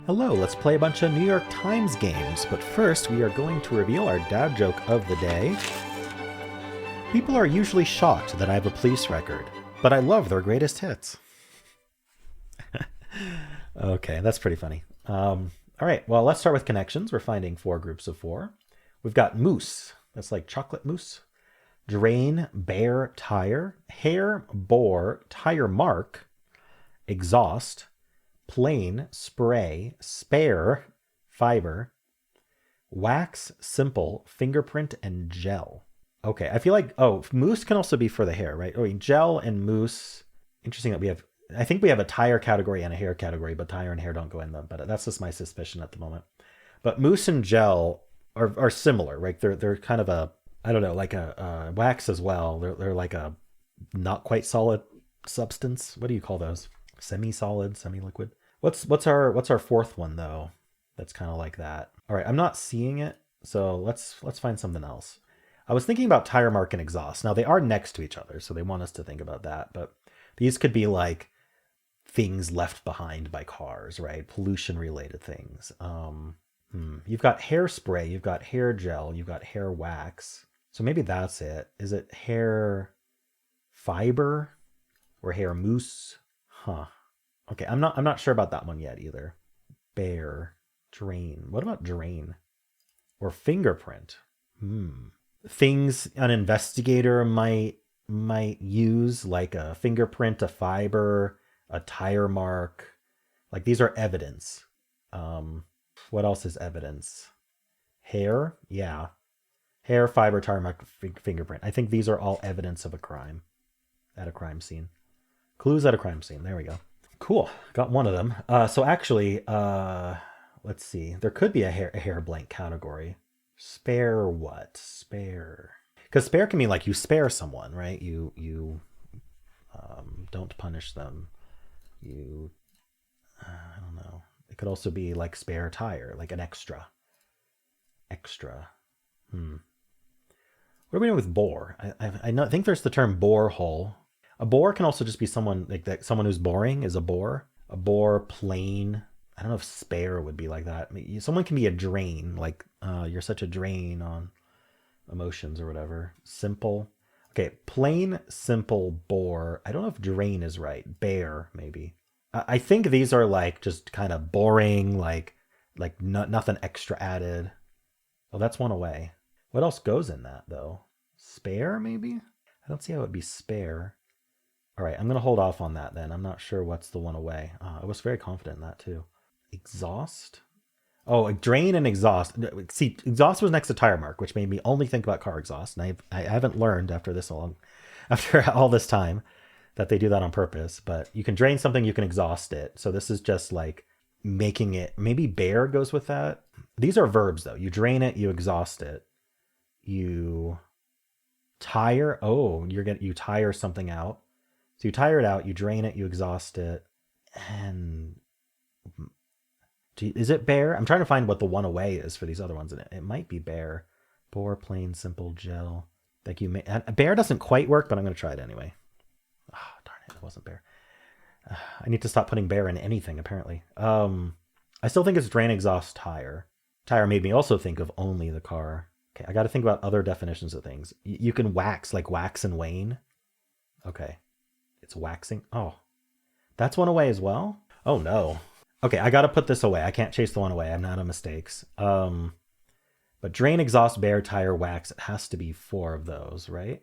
Hello, let's play a bunch of New York Times games, but first we are going to reveal our dad joke of the day. People are usually shocked that I have a police record, but I love their greatest hits. Okay, that's pretty funny. All right, well, let's start with connections. We're finding 4 groups of 4. We've got mousse. That's like chocolate mousse. Drain, bear, tire. Hair, bore, tire mark. Exhaust. Plain, spray, spare, fiber, wax, simple, fingerprint, and gel. Okay, I feel like, mousse can also be for the hair, right? Oh, gel and mousse. Interesting that I think we have a tire category and a hair category, but tire and hair don't go in them. But that's just my suspicion at the moment. But mousse and gel are similar, right? They're kind of I don't know, like a wax as well. They're like a not quite solid substance. What do you call those? Semi-solid, semi-liquid. What's our fourth one though? That's kind of like that. All right, I'm not seeing it, so let's find something else. I was thinking about tire mark and exhaust. Now they are next to each other, so they want us to think about that. But these could be like things left behind by cars, right? Pollution-related things. You've got hairspray, you've got hair gel, you've got hair wax. So maybe that's it. Is it hair fiber or hair mousse? Huh. Okay, I'm not sure about that one yet either. Bear, drain. What about drain? Or fingerprint? Things an investigator might use, like a fingerprint, a fiber, a tire mark. Like these are evidence. What else is evidence? Hair? Yeah. Hair, fiber, tire mark, fingerprint. I think these are all evidence of a crime at a crime scene. Clues at a crime scene. There we go. Cool. Got one of them. So actually, let's see. There could be a hair blank category. Spare what? Spare. Because spare can mean like you spare someone, right? You don't punish them. I don't know. It could also be like spare tire, like an extra. Extra. What are we doing with bore? I think there's the term bore hole. A bore can also just be someone like that. Someone who's boring is a bore. A bore, plain. I don't know if spare would be like that. I mean, someone can be a drain, like you're such a drain on emotions or whatever. Simple. Okay, plain, simple, bore. I don't know if drain is right. Bare, maybe. I think these are like just kind of boring, like nothing extra added. Oh, that's one away. What else goes in that though? Spare, maybe? I don't see how it would be spare. All right, I'm going to hold off on that then. I'm not sure what's the one away. I was very confident in that too. Exhaust? Oh, drain and exhaust. See, exhaust was next to tire mark, which made me only think about car exhaust. And I haven't learned after all this time that they do that on purpose. But you can drain something, you can exhaust it. So this is just like making it, maybe bear goes with that. These are verbs though. You drain it, you exhaust it. You tire, you tire something out. So you tire it out, you drain it, you exhaust it, and is it bare? I'm trying to find what the one away is for these other ones, and it might be bare. Bore, plain, simple, gel. Thank you. Bare doesn't quite work, but I'm going to try it anyway. Oh, darn it, it wasn't bare. I need to stop putting bare in anything, apparently. I still think it's drain, exhaust, tire. Tire made me also think of only the car. Okay, I got to think about other definitions of things. You can wax, like wax and wane. Okay. It's waxing. Oh, that's one away as well? Oh, no. Okay, I got to put this away. I can't chase the one away. I'm out of mistakes. But drain, exhaust, bare, tire, wax. It has to be 4 of those, right?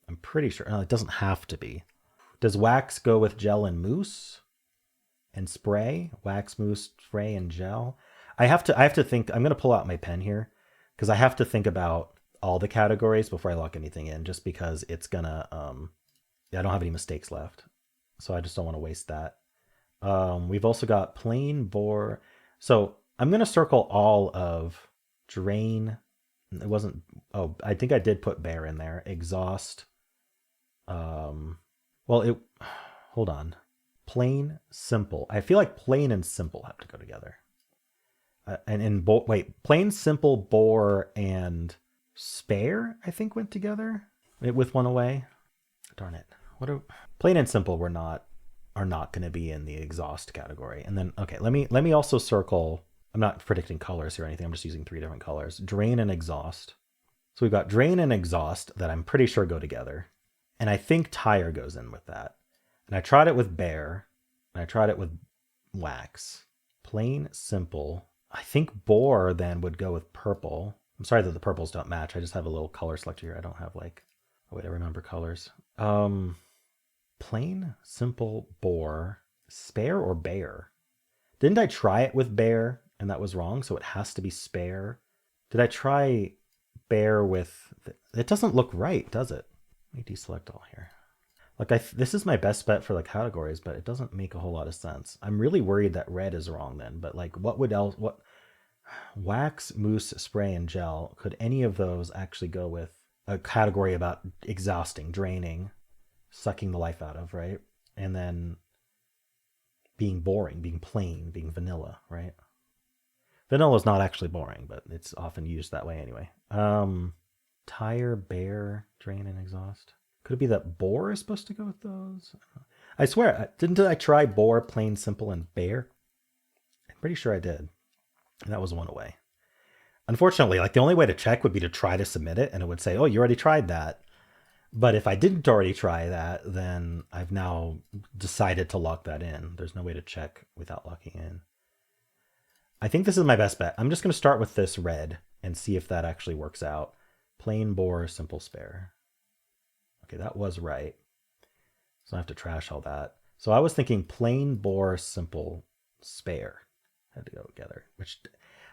I'm pretty sure. No, it doesn't have to be. Does wax go with gel and mousse? And spray? Wax, mousse, spray, and gel? I have to think. I'm going to pull out my pen here because I have to think about all the categories before I lock anything in, just because it's going to... I don't have any mistakes left, so I just don't want to waste that. We've also got plain, bore. So I'm going to circle all of drain. It wasn't, I think I did put bare in there. Exhaust. Hold on. Plain, simple. I feel like plain and simple have to go together. Plain, simple, bore, and spare, I think went together with one away. Darn it. Plain and simple were not are not going to be in the exhaust category. And then, okay, let me also circle. I'm not predicting colors here or anything. I'm just using 3 different colors. Drain and exhaust. So we've got drain and exhaust that I'm pretty sure go together. And I think tire goes in with that. And I tried it with bare, and I tried it with wax. Plain, simple. I think bore then would go with purple. I'm sorry that the purples don't match. I just have a little color selector here. I don't have like, oh wait, I remember colors. Plain, simple, bore, spare or bare? Didn't I try it with bare and that was wrong? So it has to be spare. Did I try bare with, it doesn't look right, does it? Let me deselect all here. Like this is my best bet for the categories, but it doesn't make a whole lot of sense. I'm really worried that red is wrong then, but like what wax, mousse, spray, and gel, could any of those actually go with a category about exhausting, draining, sucking the life out of, right? And then being boring, being plain, being vanilla, right? Vanilla is not actually boring, but it's often used that way anyway. Tire, bare, drain, and exhaust. Could it be that bore is supposed to go with those? I swear, didn't I try bore, plain, simple, and bare? I'm pretty sure I did. And that was one away. Unfortunately, like the only way to check would be to try to submit it, and it would say, oh, you already tried that. But if I didn't already try that, then I've now decided to lock that in. There's no way to check without locking in. I think this is my best bet. I'm just going to start with this red and see if that actually works out. Plain, bore, simple, spare. Okay, that was right. So I have to trash all that. So I was thinking plain, bore, simple, spare. Had to go together, which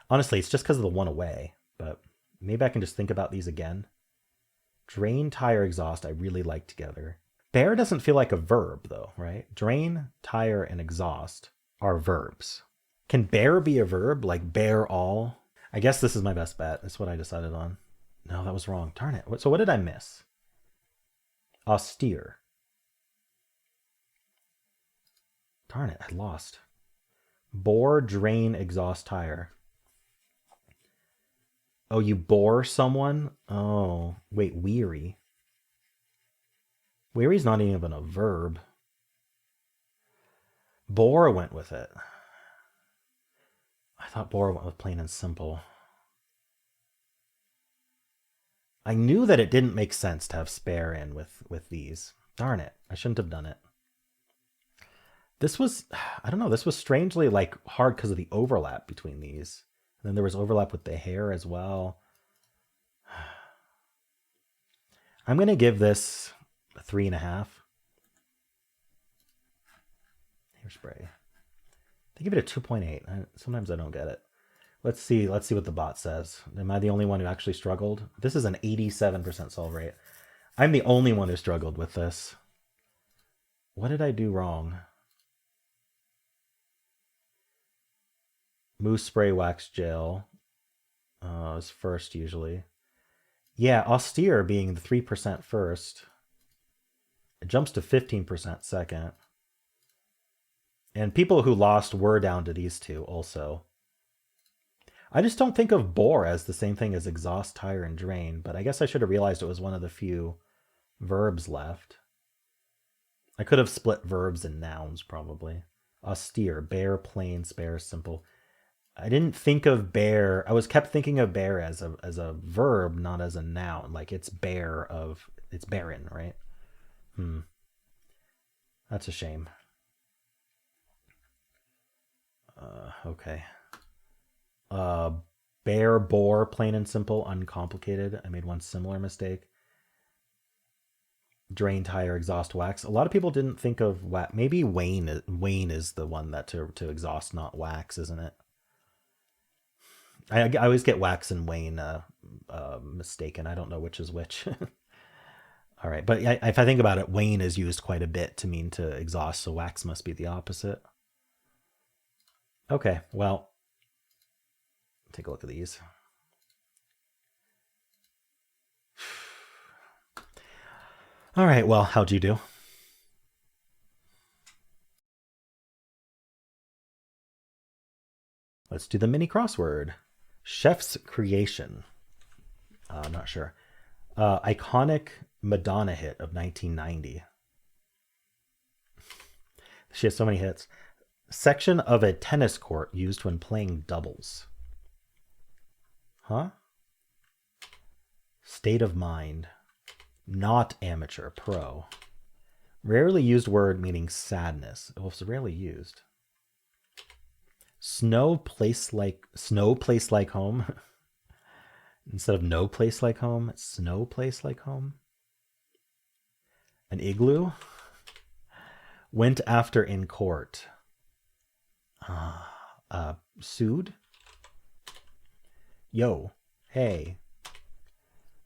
honestly, it's just because of the one away, but maybe I can just think about these again. Drain, tire, exhaust, I really like together. Bare doesn't feel like a verb though, right? Drain, tire, and exhaust are verbs. Can bare be a verb, like bare all? I guess this is my best bet. That's what I decided on. No, that was wrong. Darn it. So what did I miss? Austere. Darn it, I lost. Bore, drain, exhaust, tire. Oh, you bore someone? Oh, wait, weary. Weary's not even a verb. Bore went with it. I thought bore went with plain and simple. I knew that it didn't make sense to have spare in with these. Darn it, I shouldn't have done it. This was, I don't know, this was strangely like hard because of the overlap between these. And then there was overlap with the hair as well. I'm going to give this a 3.5. Hairspray. They give it a 2.8. Sometimes I don't get it. Let's see what the bot says. Am I the only one who actually struggled? This is an 87% solve rate. I'm the only one who struggled with this. What did I do wrong? Mousse, spray, wax, gel is first usually. Yeah, austere being the 3% first. It jumps to 15% second. And people who lost were down to these two also. I just don't think of bore as the same thing as exhaust, tire, and drain, but I guess I should have realized it was one of the few verbs left. I could have split verbs and nouns probably. Austere, bare, plain, spare, simple. I didn't think of bare. I was kept thinking of bare as a verb, not as a noun. Like it's bare of, it's barren, right? That's a shame. Okay. Bare, bore, plain and simple, uncomplicated. I made one similar mistake. Drain, tire, exhaust, wax. A lot of people didn't think of wax. Maybe wane is the one that to exhaust, not wax, isn't it? I always get wax and wane mistaken. I don't know which is which. All right, but if I think about it, wane is used quite a bit to mean to exhaust, so wax must be the opposite. Okay, well, take a look at these. All right, well, how'd you do? Let's do the mini crossword. Chef's creation. I'm not sure. Iconic Madonna hit of 1990. She has so many hits. Section of a tennis court used when playing doubles. Huh? State of mind. Not amateur, pro. Rarely used word meaning sadness. Oh, it's rarely used. Snow place like home. Instead of no place like home, snow place like home. An igloo. Went after in court. Sued. Yo. Hey.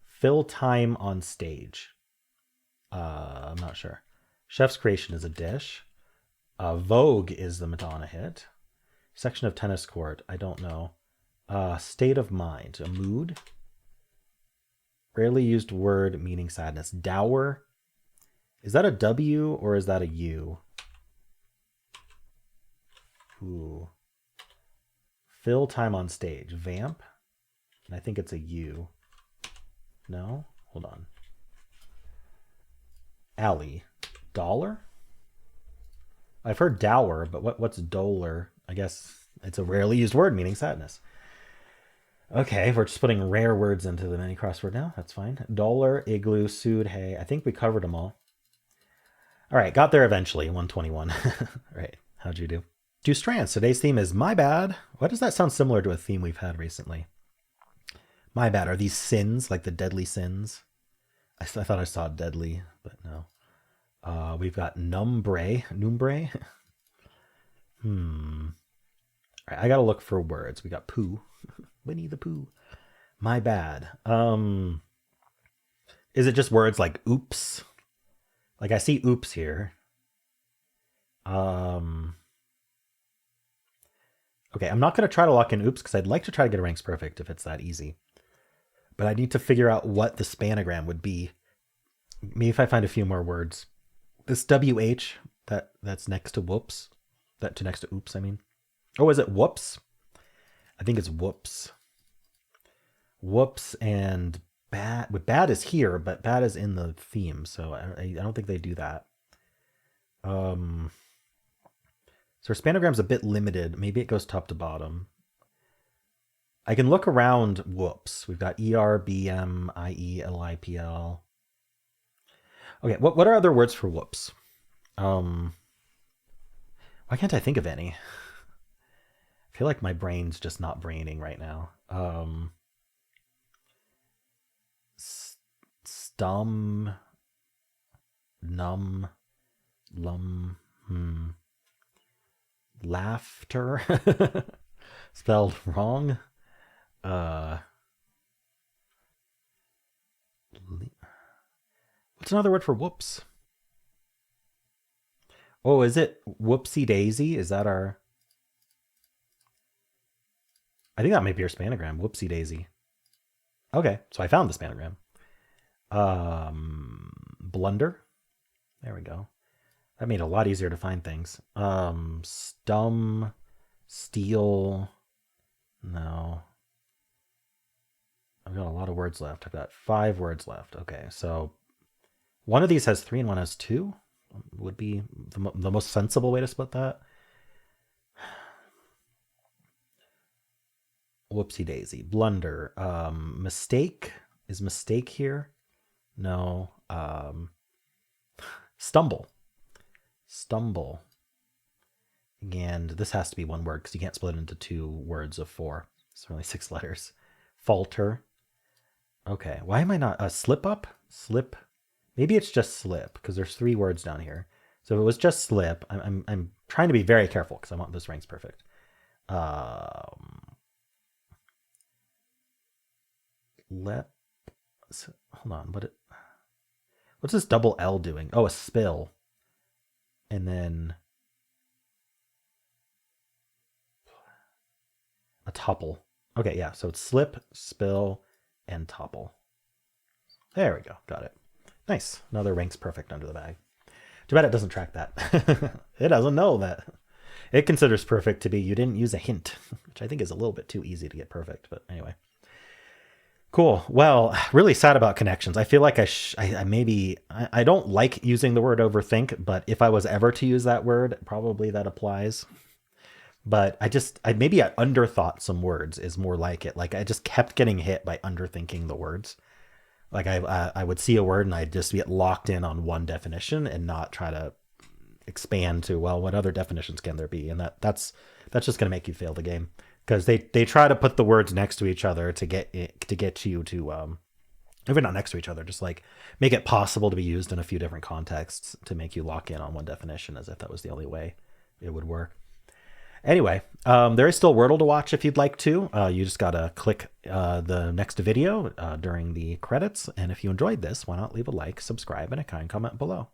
Fill time on stage. I'm not sure. Chef's creation is a dish. Vogue is the Madonna hit. Section of tennis court. I don't know. State of mind. A mood. Rarely used word meaning sadness. Dower. Is that a W or is that a U? Ooh. Fill time on stage. Vamp. And I think it's a U. No? Hold on. Alley. Dollar? I've heard dower, but what's dollar? I guess it's a rarely used word meaning sadness. Okay, we're just putting rare words into the mini crossword now. That's fine. Dollar, igloo, sued, hay. I think we covered them all. All right, got there eventually. 121. All right, how'd you do? Do strands. Today's theme is my bad. Why does that sound similar to a theme we've had recently? My bad. Are these sins, like the deadly sins? I thought I saw deadly, but no. We've got numbre. All right, I gotta look for words. We got poo. Winnie the Pooh. My bad. Is it just words like oops? Like I see oops here. Okay, I'm not going to try to lock in oops because I'd like to try to get a ranks perfect if it's that easy. But I need to figure out what the spanagram would be. Maybe if I find a few more words. This WH, that's next to whoops. Next to oops, I mean. Oh, is it whoops? I think it's whoops. Whoops and bad. But bad is here, but bad is in the theme, so I don't think they do that. So our spanogram's a bit limited. Maybe it goes top to bottom. I can look around whoops. We've got ER, BM, IE, LIPL. Okay, what are other words for whoops? Why can't I think of any? I feel like my brain's just not braining right now. Stum, num, lum, laughter, spelled wrong. What's another word for whoops? Oh, is it whoopsie daisy? Is that our... I think that might be our spanagram, whoopsie daisy. Okay, so I found the spanagram. Blunder. There we go. That made it a lot easier to find things. Stum, steal. No. I've got a lot of words left. I've got 5 words left. Okay, so one of these has 3 and one has 2. Would be the most sensible way to split that. Whoopsie daisy. Blunder. Mistake. Is mistake here? No. Stumble. Stumble. And this has to be one word because you can't split it into 2 words of 4. It's only 6 letters. Falter. Okay. Why am I not... slip up? Slip. Maybe it's just slip because there's 3 words down here. So if it was just slip, I'm trying to be very careful because I want this ranks perfect. Hold on. What's this double L doing? Oh, a spill. And then a topple. Okay, yeah. So it's slip, spill, and topple. There we go. Got it. Nice. Another ranks perfect under the bag. Too bad it doesn't track that. It doesn't know that. It considers perfect to be you didn't use a hint, which I think is a little bit too easy to get perfect. But anyway. Cool. Well, really sad about connections. I feel like I maybe I don't like using the word overthink, but if I was ever to use that word, probably that applies. But I maybe I underthought some words is more like it. Like I just kept getting hit by underthinking the words. Like I would see a word and I'd just get locked in on one definition and not try to expand to, well, what other definitions can there be? And that's just going to make you fail the game, because they try to put the words next to each other to get you to even not next to each other, just like make it possible to be used in a few different contexts to make you lock in on one definition, as if that was the only way it would work. Anyway, there is still Wordle to watch if you'd like to. You just gotta click the next video during the credits, and if you enjoyed this, why not leave a like, subscribe, and a kind comment below.